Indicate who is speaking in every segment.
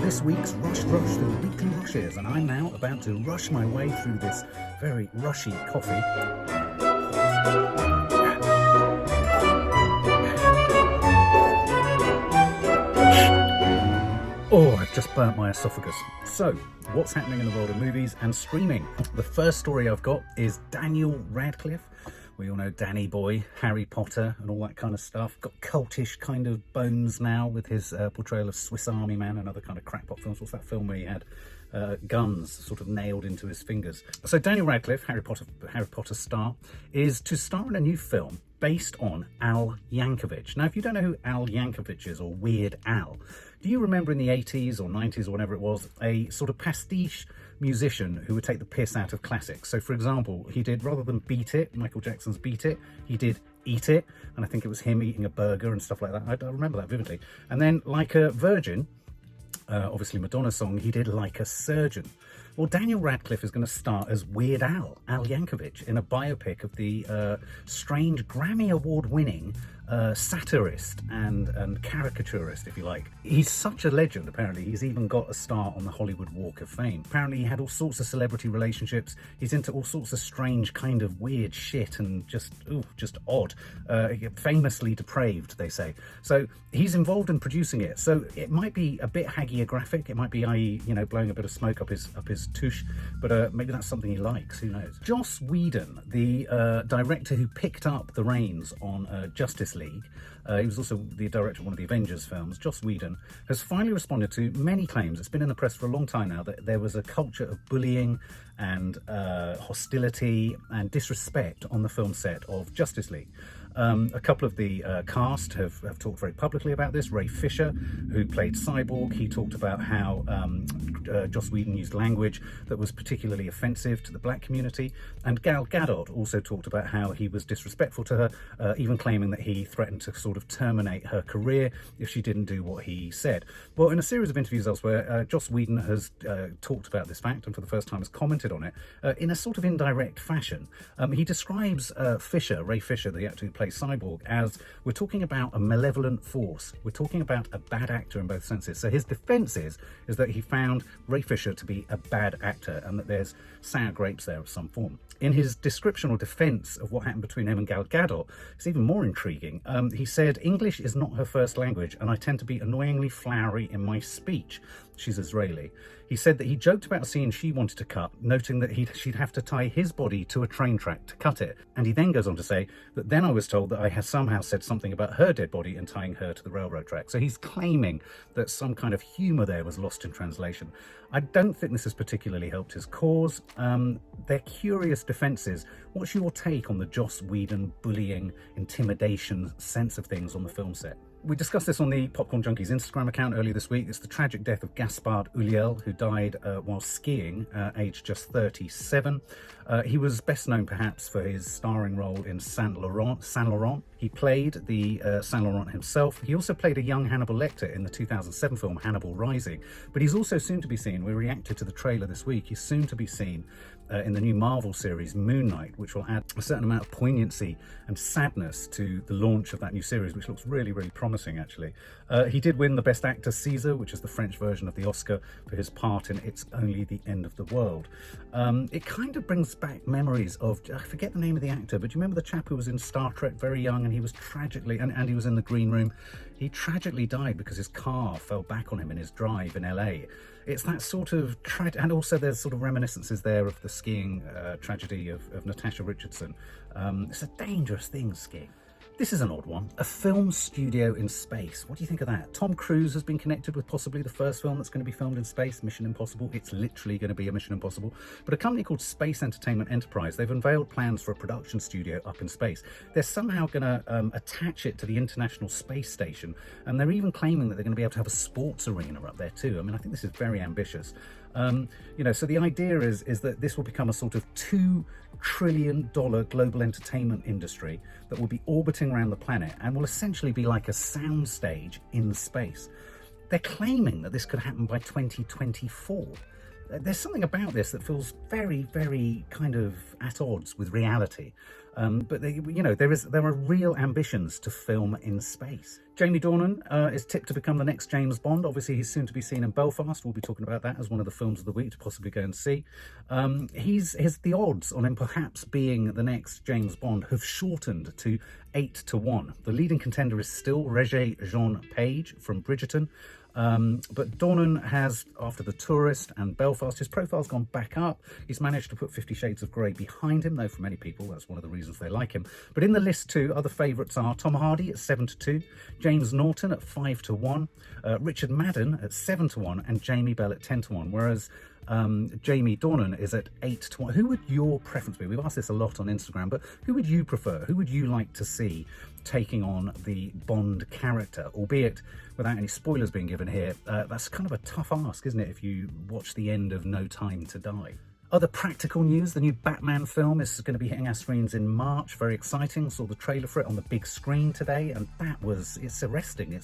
Speaker 1: this week's Rush, the weekly rushes, and I'm now about to rush my way through this very rushy coffee. Oh, I've just burnt my esophagus. So, what's happening in the world of movies and streaming? The first story I've got is Daniel Radcliffe. We all know Danny Boy, Harry Potter and all that kind of stuff. Got cultish kind of bones now with his portrayal of Swiss Army Man and other kind of crackpot films. What's that film where he had guns sort of nailed into his fingers? So Daniel Radcliffe, Harry Potter star, is to star in a new film based on Al Yankovic. Now, if you don't know who Al Yankovic is, or Weird Al, do you remember in the 80s or 90s or whatever it was, a sort of pastiche musician who would take the piss out of classics? So, for example, he did, rather than Beat It, Michael Jackson's Beat It, he did Eat It, and I think it was him eating a burger and stuff like that. I remember that vividly. And then, like a Virgin, obviously Madonna's song, he did Like a Surgeon. Well, Daniel Radcliffe is going to star as Weird Al Yankovic, in a biopic of the strange Grammy Award-winning satirist and caricaturist, if you like. He's such a legend, apparently. He's even got a star on the Hollywood Walk of Fame. Apparently he had all sorts of celebrity relationships. He's into all sorts of strange kind of weird shit and just odd. Famously depraved, they say. So he's involved in producing it. So it might be a bit hagiographic. It might be, i.e., blowing a bit of smoke up his touche, but maybe that's something he likes, who knows. Joss Whedon, the director who picked up the reins on Justice League, he was also the director of one of the Avengers films. Joss Whedon has finally responded to many claims. It's been in the press for a long time now that there was a culture of bullying and hostility and disrespect on the film set of Justice League. A couple of the cast have talked very publicly about this. Ray Fisher, who played Cyborg, he talked about how Joss Whedon used language that was particularly offensive to the black community. And Gal Gadot also talked about how he was disrespectful to her, even claiming that he threatened to sort of terminate her career if she didn't do what he said. Well, in a series of interviews elsewhere, Joss Whedon has talked about this fact, and for the first time has commented on it in a sort of indirect fashion. He describes Ray Fisher, the actor who plays Cyborg, as we're talking about a malevolent force. We're talking about a bad actor in both senses. So his defense is that he found Ray Fisher to be a bad actor and that there's sour grapes there of some form. In his description or defense of what happened between him and Gal Gadot, it's even more intriguing. He said, "English is not her first language, and I tend to be annoyingly flowery in my speech." She's Israeli. He said that he joked about a scene she wanted to cut, noting that she'd have to tie his body to a train track to cut it. And he then goes on to say that then I was told that I had somehow said something about her dead body and tying her to the railroad track. So he's claiming that some kind of humour there was lost in translation. I don't think this has particularly helped his cause. They're curious defences. What's your take on the Joss Whedon bullying, intimidation sense of things on the film set? We discussed this on the Popcorn Junkies Instagram account earlier this week. It's the tragic death of Gaspard Ulliel, who died while skiing, aged just 37. He was best known perhaps for his starring role in Saint Laurent. He played the Saint Laurent himself. He also played a young Hannibal Lecter in the 2007 film Hannibal Rising. But he's also soon to be seen, we reacted to the trailer this week, he's soon to be seen in the new Marvel series Moon Knight, which will add a certain amount of poignancy and sadness to the launch of that new series, which looks really, really promising, actually. He did win the Best Actor Caesar, which is the French version of the Oscar, for his part in It's Only the End of the World. It kind of brings back memories of, I forget the name of the actor, but do you remember the chap who was in Star Trek very young, and he was tragically, and he was in the green room, he tragically died because his car fell back on him in his drive in LA. It's that sort of and also there's sort of reminiscences there of the skiing tragedy of Natasha Richardson. It's a dangerous thing, skiing. This is an odd one. A film studio in space. What do you think of that? Tom Cruise has been connected with possibly the first film that's going to be filmed in space, Mission Impossible. It's literally going to be a Mission Impossible. But a company called Space Entertainment Enterprise, they've unveiled plans for a production studio up in space. They're somehow going to attach it to the International Space Station. And they're even claiming that they're going to be able to have a sports arena up there too. I mean, I think this is very ambitious. So the idea is that this will become a sort of $2 trillion global entertainment industry that will be orbiting around the planet and will essentially be like a soundstage in space. They're claiming that this could happen by 2024. There's something about this that feels very, very kind of at odds with reality. But there are real ambitions to film in space. Jamie Dornan is tipped to become the next James Bond. Obviously, he's soon to be seen in Belfast. We'll be talking about that as one of the films of the week to possibly go and see. The odds on him perhaps being the next James Bond have shortened to 8-1. The leading contender is still Regé-Jean Page from Bridgerton. But Dornan has, after The Tourist and Belfast, his profile's gone back up. He's managed to put 50 Shades of Grey behind him, though for many people that's one of the reasons they like him. But in the list too, other favourites are Tom Hardy at 7-2, James Norton at 5-1, Richard Madden at 7-1, and Jamie Bell at 10-1, whereas Jamie Dornan is at 8-1. Who would your preference be? We've asked this a lot on Instagram, but who would you prefer? Who would you like to see taking on the Bond character? Albeit without any spoilers being given here, that's kind of a tough ask, isn't it, if you watch the end of No Time to Die? Other practical news, the new Batman film is going to be hitting our screens in March. Very exciting. Saw the trailer for it on the big screen today, and it's arresting.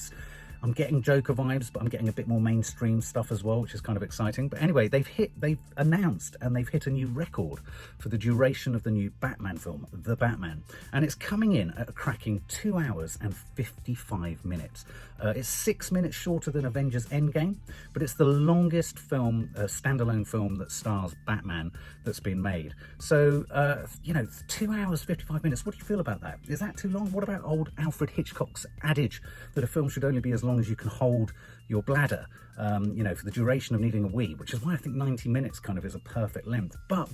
Speaker 1: I'm getting Joker vibes, but I'm getting a bit more mainstream stuff as well, which is kind of exciting. But anyway, they've announced and they've hit a new record for the duration of the new Batman film, The Batman. And it's coming in at a cracking 2 hours and 55 minutes. It's 6 minutes shorter than Avengers Endgame, but it's the longest film, standalone film that stars Batman that's been made. So, 2 hours, 55 minutes. What do you feel about that? Is that too long? What about old Alfred Hitchcock's adage that a film should only be as long as you can hold your bladder, for the duration of needing a wee, which is why I think 90 minutes kind of is a perfect length. But,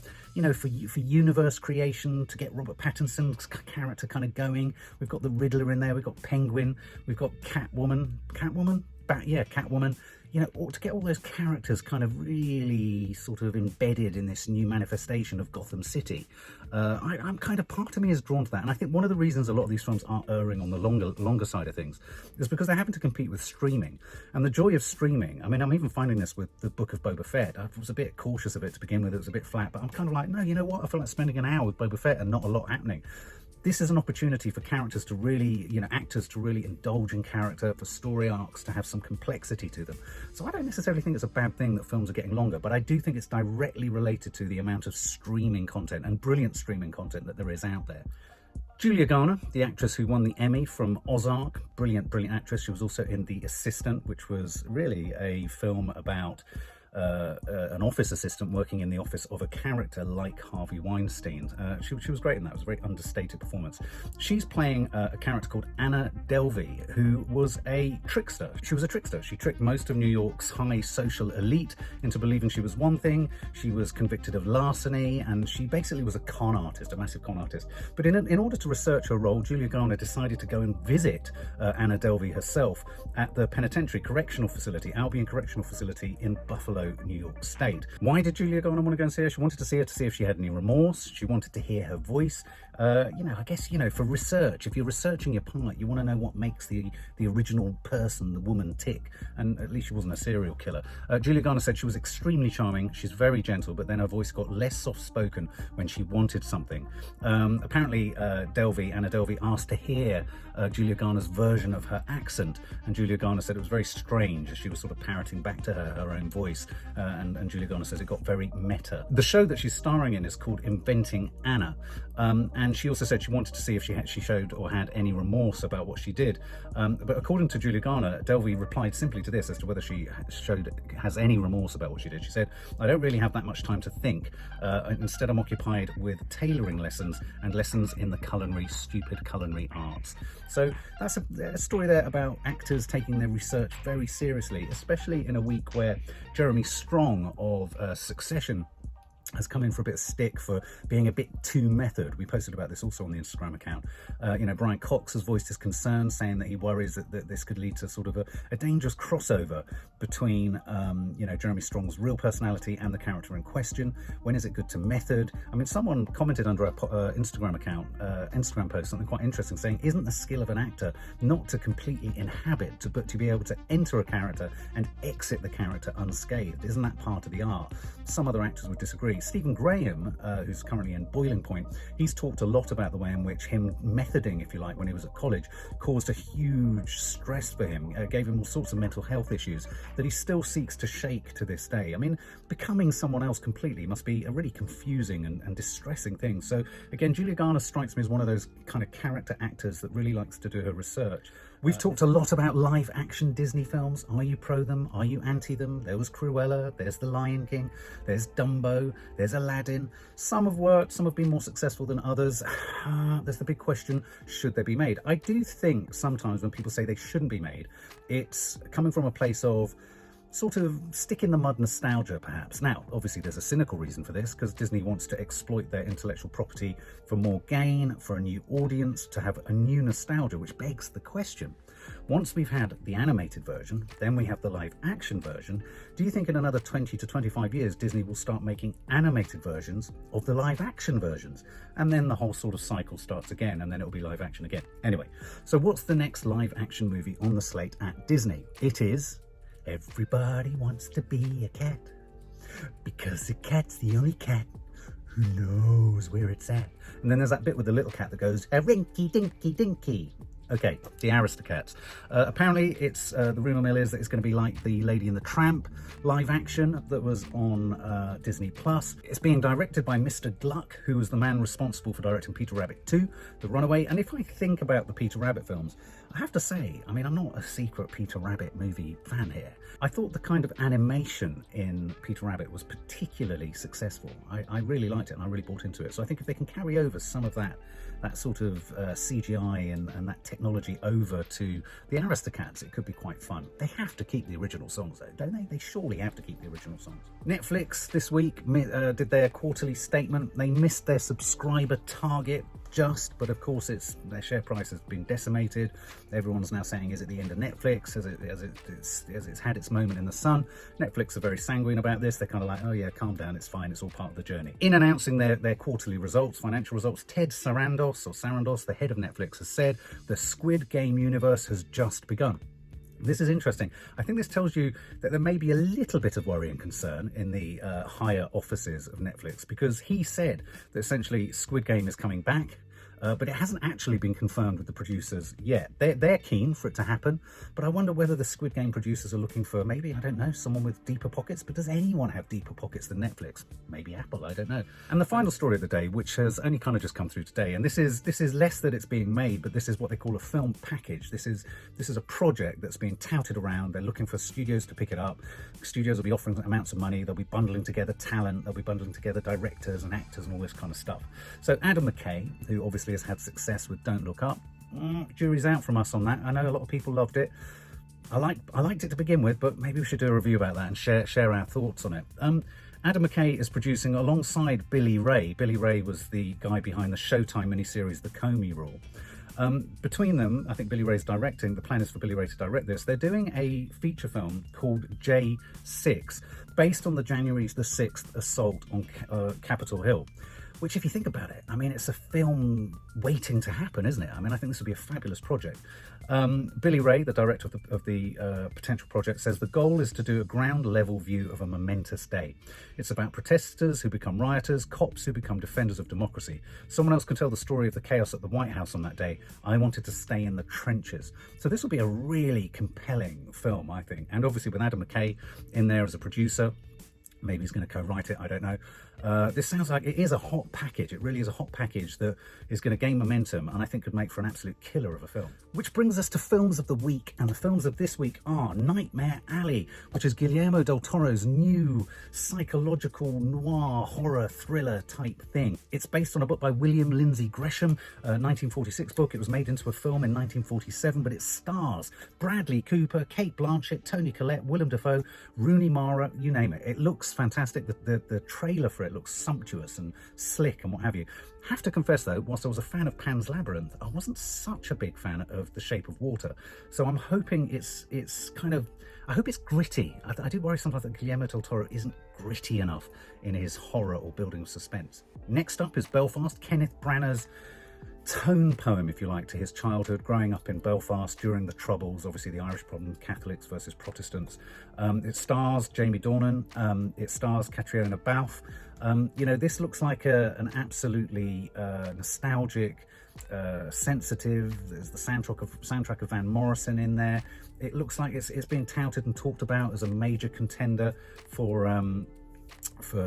Speaker 1: for universe creation, to get Robert Pattinson's character kind of going, we've got the Riddler in there, we've got Penguin, we've got Catwoman, to get all those characters kind of really sort of embedded in this new manifestation of Gotham City. I'm kind of, part of me is drawn to that. And I think one of the reasons a lot of these films are erring on the longer side of things is because they're having to compete with streaming. And the joy of streaming, I mean, I'm even finding this with the Book of Boba Fett. I was a bit cautious of it to begin with. It was a bit flat, but I'm kind of like, no, you know what? I feel like spending an hour with Boba Fett and not a lot happening. This is an opportunity for characters to really, actors to really indulge in character, for story arcs to have some complexity to them. So I don't necessarily think it's a bad thing that films are getting longer, but I do think it's directly related to the amount of streaming content and brilliant streaming content that there is out there. Julia Garner, the actress who won the Emmy from Ozark, brilliant actress. She was also in The Assistant, which was really a film about an office assistant working in the office of a character like Harvey Weinstein. She was great in that. It was a very understated performance. She's playing a character called Anna Delvey, who was a trickster. She was a trickster. She tricked most of New York's high social elite into believing she was one thing. She was convicted of larceny, and she basically was a con artist, a massive con artist. But in order to research her role, Julia Garner decided to go and visit Anna Delvey herself at the penitentiary correctional facility, Albion Correctional Facility in Buffalo, New York State. Why did Julia Garner want to go and see her? She wanted to see her to see if she had any remorse. She wanted to hear her voice. I guess, for research, if you're researching your part, you want to know what makes the original person, the woman, tick. And at least she wasn't a serial killer. Julia Garner said she was extremely charming. She's very gentle, but then her voice got less soft-spoken when she wanted something. Apparently, Anna Delvey asked to hear Julia Garner's version of her accent, and Julia Garner said it was very strange as she was sort of parroting back to her own voice, and Julia Garner says it got very meta. The show that she's starring in is called Inventing Anna, and she also said she wanted to see if she showed or had any remorse about what she did. But according to Julia Garner, Delvey replied simply to this as to whether she has any remorse about what she did. She said, "I don't really have that much time to think. Instead, I'm occupied with tailoring lessons and lessons in the stupid culinary arts." So that's a story there about actors taking their research very seriously, especially in a week where Jeremy Strong of Succession has come in for a bit of stick for being a bit too method. We posted about this also on the Instagram account. Brian Cox has voiced his concern, saying that he worries that this could lead to sort of a dangerous crossover between, Jeremy Strong's real personality and the character in question. When is it good to method? I mean, someone commented under our Instagram post something quite interesting, saying, isn't the skill of an actor not to completely inhabit, but to be able to enter a character and exit the character unscathed? Isn't that part of the art? Some other actors would disagree. actually, Stephen Graham, who's currently in Boiling Point, he's talked a lot about the way in which him methoding, if you like, when he was at college, caused a huge stress for him, gave him all sorts of mental health issues that he still seeks to shake to this day. I mean, becoming someone else completely must be a really confusing and distressing thing. So again, Julia Garner strikes me as one of those kind of character actors that really likes to do her research. We've talked a lot about live action Disney films. Are you pro them? Are you anti them? There was Cruella, there's The Lion King, there's Dumbo, there's Aladdin. Some have worked, some have been more successful than others. There's the big question, should they be made? I do think sometimes when people say they shouldn't be made, it's coming from a place of sort of stick in the mud nostalgia, perhaps. Now, obviously there's a cynical reason for this, because Disney wants to exploit their intellectual property for more gain, for a new audience, to have a new nostalgia, which begs the question. Once we've had the animated version, then we have the live action version, do you think in another 20 to 25 years Disney will start making animated versions of the live action versions? And then the whole sort of cycle starts again, and then it'll be live action again. Anyway, so what's the next live action movie on the slate at Disney? It is Everybody Wants to Be a Cat, because the cat's the only cat who knows where it's at. And then there's that bit with the little cat that goes, a rinky dinky dinky. Okay, the Aristocats. Apparently, it's the rumour mill is that it's going to be like the Lady and the Tramp live action that was on Disney+. It's being directed by Mr. Gluck, who was the man responsible for directing Peter Rabbit 2, The Runaway. And if I think about the Peter Rabbit films, I have to say, I mean, I'm not a secret Peter Rabbit movie fan here. I thought the kind of animation in Peter Rabbit was particularly successful. I really liked it and I really bought into it. So I think if they can carry over some of that sort of CGI and that technology over to the Aristocats, it could be quite fun. They have to keep the original songs though, don't they? They surely have to keep the original songs. Netflix this week did their quarterly statement. They missed their subscriber target but of course their share price has been decimated. Everyone's now saying, is it the end of Netflix? As it's had its moment in the sun? Netflix are very sanguine about this. They're kind of like, oh yeah, calm down, it's fine, it's all part of the journey. In announcing their quarterly results, financial results, Ted Sarandos, the head of Netflix, has said the Squid Game universe has just begun. This is interesting. I think this tells you that there may be a little bit of worry and concern in the higher offices of Netflix, because he said that essentially Squid Game is coming back, but it hasn't actually been confirmed with the producers yet. They're keen for it to happen, but I wonder whether the Squid Game producers are looking for maybe, I don't know, someone with deeper pockets. But does anyone have deeper pockets than Netflix? Maybe Apple, I don't know. And the final story of the day, which has only kind of just come through today, and this is less that it's being made, but this is what they call a film package. This is a project that's being touted around. They're looking for studios to pick it up. Studios will be offering amounts of money. They'll be bundling together talent. They'll be bundling together directors and actors and all this kind of stuff. So Adam McKay, who obviously has had success with Don't Look Up, jury's out from us on that. I know a lot of people loved it. I liked it to begin with, but maybe we should do a review about that and share our thoughts on it. Adam McKay is producing alongside Billy Ray. Billy Ray was the guy behind the Showtime miniseries The Comey Rule. Between them, I think Billy Ray's directing. The plan is for Billy Ray to direct this. They're doing a feature film called J6, based on the January the 6th assault on Capitol Hill. Which, if you think about it, I mean, it's a film waiting to happen, isn't it? I mean, I think this would be a fabulous project. Billy Ray, the director of the potential project, says the goal is to do a ground-level view of a momentous day. It's about protesters who become rioters, cops who become defenders of democracy. Someone else can tell the story of the chaos at the White House on that day. I wanted to stay in the trenches. So this will be a really compelling film, I think. And obviously with Adam McKay in there as a producer, maybe he's going to co-write it, I don't know. This sounds like it is a hot package. It really is a hot package that is going to gain momentum and I think could make for an absolute killer of a film. Which brings us to films of the week, and the films of this week are Nightmare Alley, which is Guillermo del Toro's new psychological noir horror thriller type thing. It's based on a book by William Lindsay Gresham, a 1946 book. It was made into a film in 1947, but it stars Bradley Cooper, Cate Blanchett, Toni Collette, Willem Dafoe, Rooney Mara, you name it. It looks fantastic. The trailer for it looks sumptuous and slick and what have you. Have to confess though, whilst I was a fan of Pan's Labyrinth, I wasn't such a big fan of The Shape of Water. So I'm hoping it's kind of, I hope it's gritty. I do worry sometimes that Guillermo del Toro isn't gritty enough in his horror or building of suspense. Next up is Belfast, Kenneth Branagh's tone poem, if you like, to his childhood, growing up in Belfast during the Troubles, obviously the Irish problem, Catholics versus Protestants. It stars Jamie Dornan, it stars Catriona Balfe. You know, this looks like an absolutely nostalgic, sensitive. There's the soundtrack of Van Morrison in there. It looks like it's being touted and talked about as a major contender for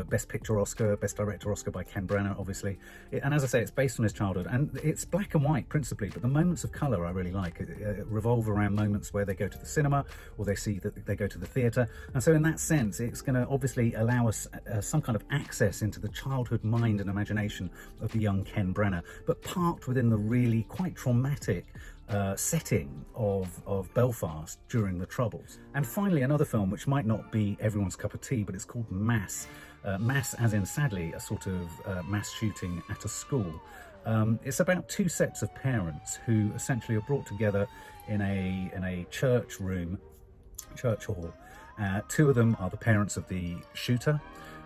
Speaker 1: Best Picture Oscar, Best Director Oscar by Ken Branagh, obviously. And as I say, it's based on his childhood, and it's black and white principally, but the moments of colour I really like. It revolve around moments where they go to the cinema or they see that they go to the theatre. And so in that sense, it's going to obviously allow us some kind of access into the childhood mind and imagination of the young Ken Branagh, but parked within the really quite traumatic setting of Belfast during the Troubles. And finally, another film which might not be everyone's cup of tea, but it's called Mass. Mass as in, sadly, a sort of mass shooting at a school. It's about two sets of parents who essentially are brought together in a church hall. Two of them are the parents of the shooter.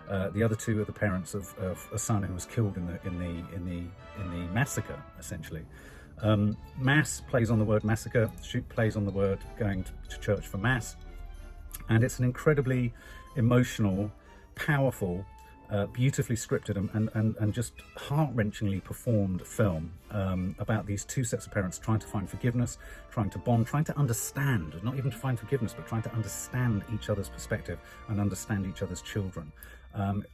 Speaker 1: The other two are the parents of a son who was killed in the massacre, essentially. Mass plays on the word massacre, shoot plays on the word going to church for mass, and it's an incredibly emotional, powerful, beautifully scripted and just heart-wrenchingly performed film about these two sets of parents trying to find forgiveness, trying to bond, trying to understand, not even to find forgiveness, but trying to understand each other's perspective and understand each other's children.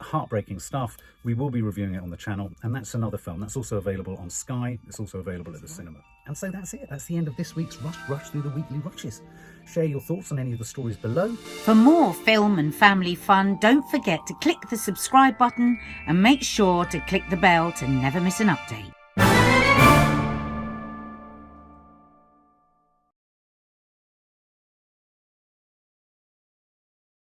Speaker 1: Heartbreaking stuff. We will be reviewing it on the channel, and that's another film that's also available on Sky. It's also available at the cinema. And so that's it. That's the end of this week's Rush through the weekly rushes. Share your thoughts on any of the stories below.
Speaker 2: For more film and family fun, don't forget to click the subscribe button and make sure to click the bell to never miss an update.